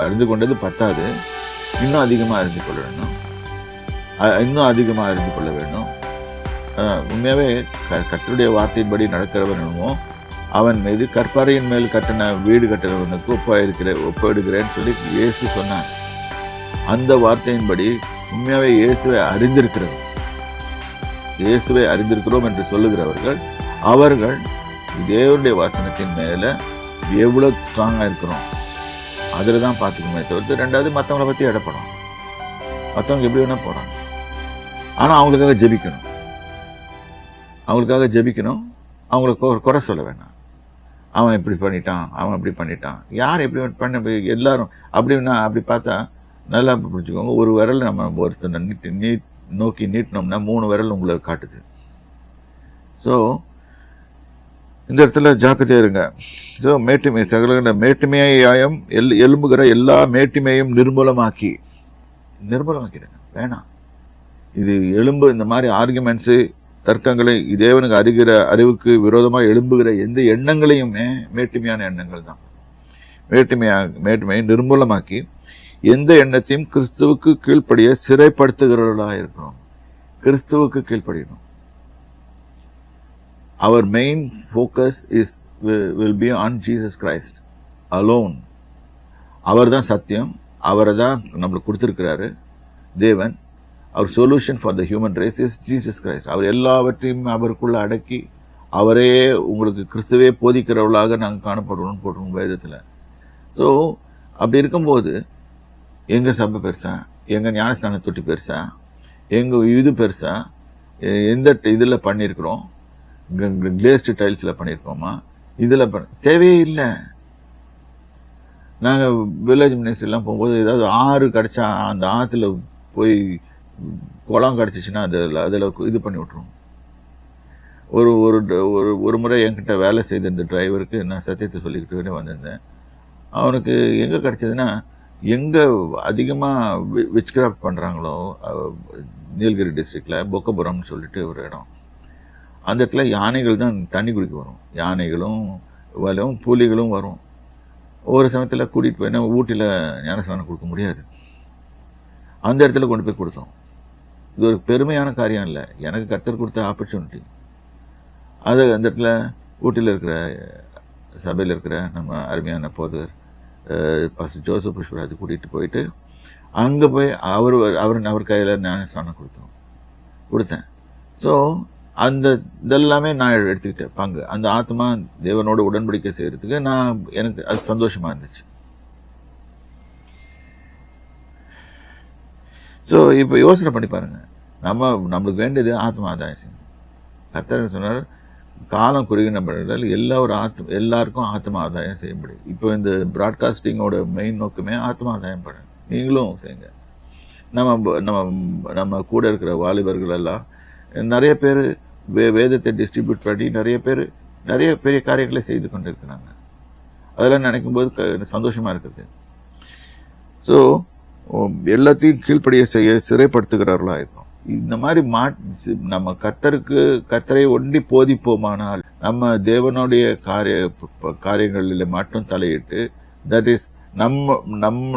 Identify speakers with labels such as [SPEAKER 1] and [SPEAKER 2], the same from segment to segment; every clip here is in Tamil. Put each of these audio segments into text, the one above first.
[SPEAKER 1] அறிந்து கொண்டது பத்தாது, இன்னும் அதிகமாக அறிந்து கொள்ள வேண்டும், இன்னும் அதிகமாக அறிந்து கொள்ள வேண்டும். உண்மையாகவே கர்த்தருடைய வார்த்தையின்படி நடக்கிறவன் என்னமோ அவன் மீது கற்பாறையின் மேல் கட்டின வீடு கட்டுறவனுக்கு ஒப்பிடுகிறேன்னு சொல்லி இயேசு சொன்னான். அந்த வார்த்தையின்படி உண்மையாகவே இயேசுவை அறிந்திருக்கிறோம் என்று சொல்லுகிறவர்கள் அவர்கள் தேவனுடைய வசனத்தின் மேலே எவ்வளோ ஸ்ட்ராங்காக இருக்கிறோம் அதில் தான் பார்த்துக்கணுமே தவிர்த்து, ரெண்டாவது மற்றவங்களை பற்றி இடப்படும். மற்றவங்க எப்படி வேணால் போகிறாங்க, ஆனால் அவங்களுக்காக ஜெபிக்கணும், அவங்களுக்கு குறை சொல்ல வேணாம். அவன் இப்படி பண்ணிட்டான், அவன் அப்படி பண்ணிட்டான், யார் எப்படி பண்ண எல்லாரும் அப்படின்னா அப்படி பார்த்தா நல்லா புரிஞ்சுக்கோங்க. ஒரு விரல் நம்ம ஒருத்தனை நோக்கி நீட்டினோம்னா 3 விரல் உங்களை காட்டுது. ஸோ இந்த இடத்துல ஜாக்கிரதையா இருங்க. ஸோ மேட்டுமை சகல மேட்டுமையாயம் எலும்புகிற எல்லா மேட்டுமையும் நிர்மூலமாக்கிடுங்க. வேணாம். இது எலும்பு இந்த மாதிரி ஆர்குமெண்ட்ஸு தர்க்கங்களை தேவனுக்கு அறிவுக்கு விரோதமாக எழும்புகிற எந்த எண்ணங்களையுமே மேட்டுமையான எண்ணங்கள் தான். மேட்டுமையை நிர்மூலமாக்கி எந்த எண்ணத்தையும் கிறிஸ்துவுக்கு கீழ்ப்படிய சிறைப்படுத்துகிறவர்களாக இருக்கணும். கிறிஸ்துவுக்கு கீழ்ப்படியணும். Our main focus will be on Jesus Christ alone. அவர் தான் சத்தியம், அவரை தான் நம்மளுக்கு கொடுத்துருக்கிறாரு தேவன். அவர் solution for the human race is Jesus Christ. அவர் எல்லாவற்றையும் அவருக்குள்ள அடக்கி அவரே உங்களுக்கு கிறிஸ்துவே போதிக்கிறவர்களாக நாங்கள் காணப்படுவோம்னு போட்டுருவோம் வேதத்தில். ஸோ அப்படி இருக்கும்போது எங்கள் சபை பெருசா, எங்கள் ஞானஸ்நான தொட்டி பெருசா, எங்கள் இது பெருசா, எந்த இதில் பண்ணியிருக்கிறோம், கிளேஸ்டு டைல்ஸில் பண்ணியிருக்கோமா, இதில் தேவையே இல்லை. நாங்கள் வில்லேஜ் மினிஸ்ட்ரிலாம் போகும்போது ஏதாவது ஆறு கிடச்சா அந்த ஆற்றுல போய் குளம் கிடச்சிச்சின்னா அதில் இது பண்ணி விட்ருவோம். ஒரு முறை என்கிட்ட வேலை செய்த இந்த டிரைவருக்கு நான் சத்தியத்தை சொல்லிக்கிட்டு வந்திருந்தேன். அவனுக்கு எங்கே கிடச்சதுன்னா, எங்கே அதிகமாக விச்கிராஃப்ட் பண்ணுறாங்களோ நீலகிரி டிஸ்ட்ரிக்டில் பொக்கபுரம்னு சொல்லிட்டு ஒரு இடம், அந்த இடத்துல யானைகள் தான் தண்ணி குடிக்க வரும். யானைகளும் வரும், புலிகளும் வரும். ஒவ்வொரு சமயத்தில் கூட்டிகிட்டு போயினா ஊட்டியில் ஞானஸ்நானம் கொடுக்க முடியாது. அந்த இடத்துல கொண்டு போய் கொடுத்தோம். இது ஒரு பெருமையான காரியம் இல்லை, எனக்கு கர்த்தர் கொடுத்த ஆப்பர்ச்சுனிட்டி. அது அந்த இடத்துல ஊட்டியில் இருக்கிற சபையில் இருக்கிற நம்ம அருமையான போதர் பாஸ்டர் ஜோசப் புஷ்பராஜ் கூட்டிகிட்டு போயிட்டு அங்கே போய் அவர் கையில் ஞானஸ்நானம் கொடுத்தேன். ஸோ அந்த இதெல்லாமே நான் எடுத்துக்கிட்டேன் பங்கு. அந்த ஆத்மா தேவனோட உடன்படிக்கை செய்யறதுக்கு எனக்கு அது சந்தோஷமா இருந்துச்சு. ஸோ இப்போ யோசனை பண்ணி பாருங்க, நம்மளுக்கு வேண்டியது ஆத்மா ஆதாயம் செய்யணும். கர்த்தர் சொன்னார், காலம் குறுகின படைகள் எல்லாருக்கும் ஆத்மா ஆதாயம் செய்ய முடியும். இப்போ இந்த பிராட்காஸ்டிங்கோட மெயின் நோக்கமே ஆத்மா ஆதாயம் பண்ண. நீங்களும் செய்யுங்க. நம்ம கூட இருக்கிற வாலிபர்கள் எல்லாம் நிறைய பேர் வேதத்தை டிஸ்ட்ரிபியூட் பண்ணி நிறைய பெரிய காரியங்களை செய்து கொண்டு இருக்கிறாங்க. அதெல்லாம் நினைக்கும் போது சந்தோஷமா இருக்குது. ஸோ எல்லாத்தையும் கீழ்ப்படிய செய்ய சிறைப்படுத்துகிறார்களா இருக்கும். இந்த மாதிரி நம்ம கர்த்தரை ஒண்டி போதிப்போமானால் நம்ம தேவனுடைய காரியங்களில் மட்டும் தலையிட்டு, தட் இஸ்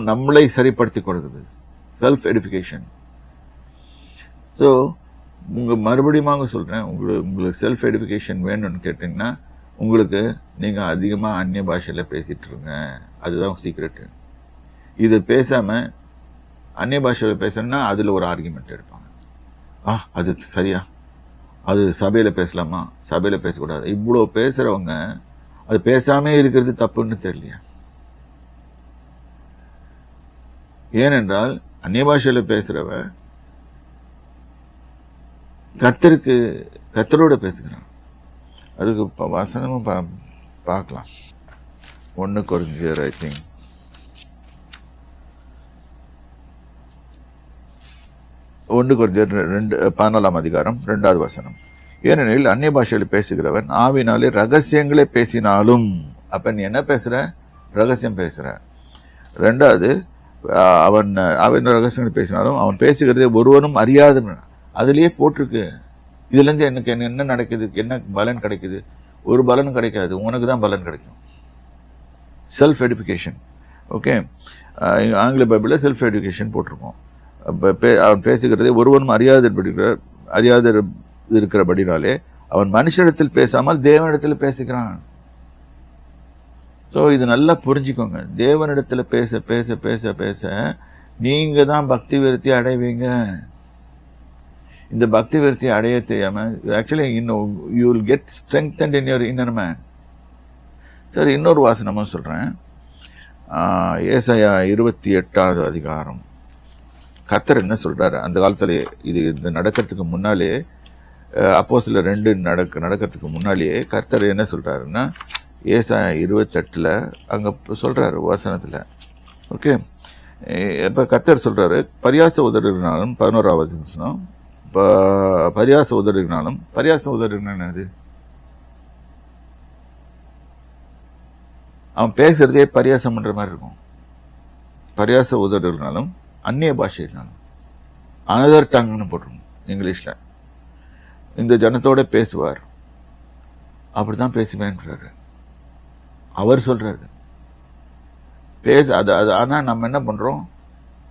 [SPEAKER 1] நம்மளை சரிப்படுத்திக் கொடுக்குது, செல்ஃப் எடிஃபிகேஷன். ஸோ மறுபடியும் சொல்றேன், உங்களுக்கு செல்ஃப் எடிஃபிகேஷன் வேணும்னு கேட்டீங்கன்னா நீங்க அதிகமா அந்நிய பாஷையில பேசிட்டு இருங்க. அதுதான் சீக்ரெட்டு. இது பேசாம அந்நிய பாஷையில பேசணும்னா அதுல ஒரு ஆர்குமெண்ட் எடுப்பாங்க. அது சரியா, அது சபையில பேசலாமா, சபையில பேசக்கூடாது. இவ்வளோ பேசுறவங்க அது பேசாமே இருக்கிறது தப்புன்னு தெரியலையா? ஏனென்றால் அந்நிய பாஷையில பேசுறவ கர்த்தரோட பேசுகிறான். அதுக்கு வசனமும் பார்க்கலாம். 1 கொரிந்தியர் ஐ திங்க் 1 கொரிந்தியர் 14ஆம் அதிகாரம் 2வது வசனம். ஏனெனில் அந்நிய பாஷையில் பேசுகிறவன் ஆவினாலே ரகசியங்களே பேசினாலும். அப்ப நீ என்ன பேசுற? ரகசியம் பேசுற. 2வது, அவன் ரகசியங்களை பேசினாலும் அவன் பேசுகிறதே ஒருவனும் அறியாத. அதுலயே போட்டிருக்கு. இதுல இருந்து எனக்கு என்ன நடக்குது, என்ன பலன் கிடைக்குது? ஒரு பலனும் கிடைக்காது. உனக்கு தான் பலன் கிடைக்கும். Self edification. ஓகே, ஆங்கில பைபிளில் செல்ஃப் எஜுகேஷன் போட்டிருக்கோம். அவன் பேசுகிறதை ஒருவனும் அறியாத இருக்கிறபடினாலே அவன் மனுஷனிடத்தில் பேசாமல் தேவனிடத்தில் பேசுகிறான். ஸோ இது நல்லா புரிஞ்சுக்கோங்க. தேவனிடத்தில் பேச பேச பேச பேச நீங்க தான் பக்தி விருத்தி அடைவீங்க. இந்த பக்தி விருத்தி அடைய தெரியாம ஆக்சுவலி இன்னும் you will get strengthened in your inner man. சரி, இன்னொரு வாசனமா சொல்றேன். ஏசாயா 28வது அதிகாரம். கர்த்தர் என்ன சொல்றாரு அந்த காலத்துல, இது நடக்கிறதுக்கு முன்னாலே, அப்போஸ்தலர் 2 நடக்கிறதுக்கு முன்னாலேயே கர்த்தர் என்ன சொல்றாருன்னா, ஏசாயா 28 அங்க சொல்றாரு வசனத்துல. ஓகே, இப்ப கர்த்தர் சொல்றாரு, பரியாச உதடுனாலும் 11வது வசனம், பரியாச உதடுனாலும், பரியாச உதடுனா என்னது? அவன் பேசுறதே பரியாசம் பண்ற மாதிரி இருக்கும். பரியாச உதடுனாலும் அந்நிய பாஷைனாலும், அனதர் டங்னு போட்டிருக்கும் இங்கிலீஷ்ல. இந்த ஜனத்தோட பேசுவார், அப்படித்தான் பேசுவேன்றாரு அவர் சொல்றாரு. ஆனா நம்ம என்ன பண்றோம்,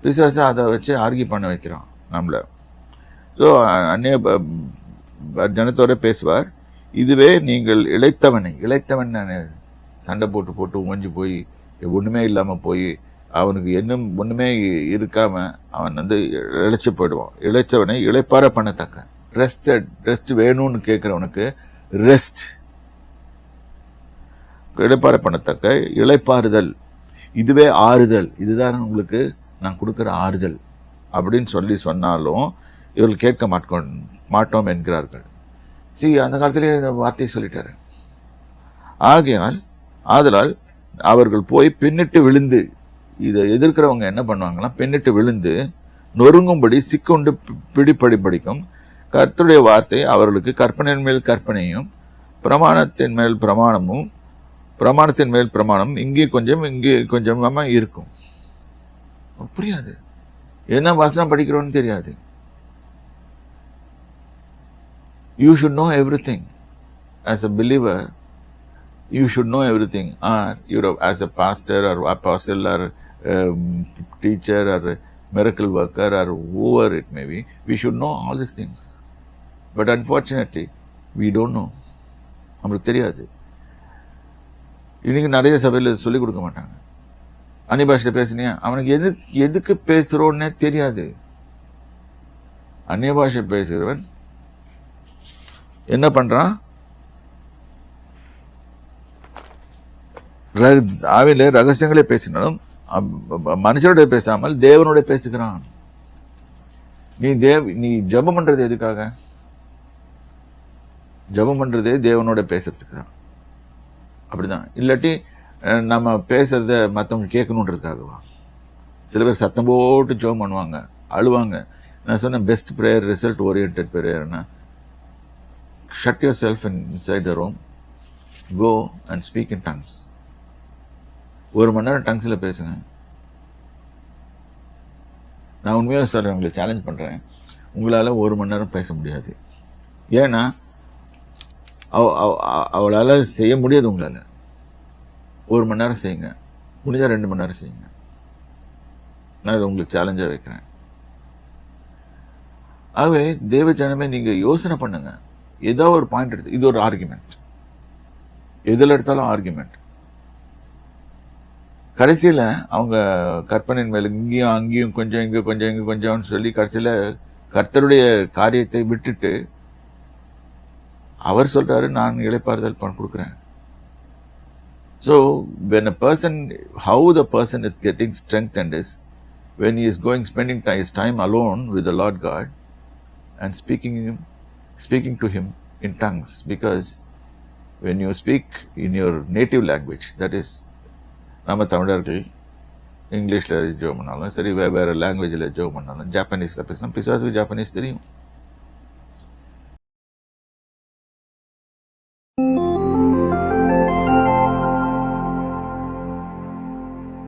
[SPEAKER 1] பிசாசா அதை வச்சு ஆர்கியூ பண்ண வைக்கிறோம் நம்மள. ஸோ அந்நிய ஜனத்தோட பேசுவார். இதுவே நீங்கள் இளைத்தவன் சண்டை போட்டு போட்டு உமஞ்சு போய் ஒண்ணுமே இல்லாம போய் அவனுக்கு இன்னும் ஒண்ணுமே இருக்காம அவன் இழைச்சு போயிடுவான். இழைச்சவனை இளைப்பார பண்ணத்தக்க, ரெஸ்ட் வேணும்னு கேட்கிறவனுக்கு ரெஸ்ட், இளைப்பார பண்ணத்தக்க இளைப்பாறுதல், இதுவே ஆறுதல், இதுதான் உங்களுக்கு நான் கொடுக்கிற ஆறுதல் அப்படின்னு சொன்னாலும் இவர்கள் கேட்க மாட்டோம் என்கிறார்கள். அந்த காலத்திலேயே இந்த வார்த்தையை சொல்லிட்டாரு. ஆதலால் அவர்கள் போய் பின்னிட்டு விழுந்து, இதை எதிர்க்கிறவங்க என்ன பண்ணுவாங்கன்னா, பின்னிட்டு விழுந்து நொறுங்கும்படி சிக்குண்டு பிடிப்படிக்கும் கர்த்தருடைய வார்த்தை அவர்களுக்கு கற்பனையின் மேல் கற்பனையும் பிரமாணத்தின் மேல் பிரமாணமும் பிரமாணத்தின் மேல் பிரமாணம் இங்கே கொஞ்சமா இருக்கும். புரியாது, என்ன வசனம் படிக்கிறோன்னு தெரியாது. You should know everything as a believer. You should know everything. As a pastor or apostle or teacher or miracle worker or whoever it may be, we should know all these things. But unfortunately, we don't know. நம்மளுக்கு தெரியாது. இன்னைக்கு நிறைய சபையில் சொல்லிக் கொடுக்க மாட்டாங்க. அந்நிய பாஷையில பேசுனியா, அவனுக்கு எதுக்கு பேசுறோன்னே தெரியாது. அந்நிய பாஷை பேசுகிறவன் என்ன பண்றான், ஆவில ரகசியங்களே பேசினாலும் மனுஷனோட பேசாமல் தேவனோட பேசுகிறான். நீ ஜெபம் பண்றது எதுக்காக? ஜெபம் பண்றதே தேவனோட பேசுறதுக்கு தான். அப்படிதான். இல்லாட்டி நம்ம பேசுறத மற்றவங்க கேட்கணுன்றதுக்காகவா? சில பேர் சத்தம் போட்டு ஜெபம் பண்ணுவாங்க, அழுவாங்க. நான் சொன்ன பெஸ்ட் ப்ரேயர், ரிசல்ட் ஓரியன்டட் ப்ரேயர்னா, shut yourself inside the room, go and speak in tongues. 1 மணி நேரம் டங்ஸ்ல பேசுங்க. நான் உண்மையாக சொல்றேன், உங்களை சேலஞ்ச் பண்றேன். உங்களால 1 மணி நேரம் பேச முடியாது. ஏன்னா அவளால செய்ய முடியாது. உங்களால 1 மணி நேரம் செய்யுங்க, முடிஞ்சா 2 மணி நேரம் செய்யுங்க. நான் இதை உங்களுக்கு சேலஞ்சா வைக்கிறேன். ஆகவே தேவ ஜனமே, நீங்க யோசனை பண்ணுங்க. ஏதோ ஒரு பாயிண்ட் எடுத்து, இது ஒரு ஆர்குமெண்ட், எதில் எடுத்தாலும் ஆர்குமெண்ட். கடைசியில அவங்க கற்பனையின் மேல இங்கேயும் அங்கேயும் கொஞ்சம் இங்க கொஞ்சம் இங்க கொஞ்சம்னு சொல்லி கடைசியில கர்த்தருடைய காரியத்தை விட்டுட்டு அவர் சொல்றாரு, நான் இளைப்பாறுதல் கொடுக்கிறேன். So when a person, how the person is getting strengthened is when he is spending his time alone with the Lord God and speaking to him in tongues. Because when you speak in your native language, that is, நம்ம தமிழர்கள் இங்கிலீஷ்ல ஜெபம் பண்ணாலும் சரி, வேற லாங்குவேஜில் ஜெபம் பண்ணாலும், ஜாப்பனீஸ்ல பேசினா பிசாசுக்கு ஜாப்பனீஸ் தெரியும்.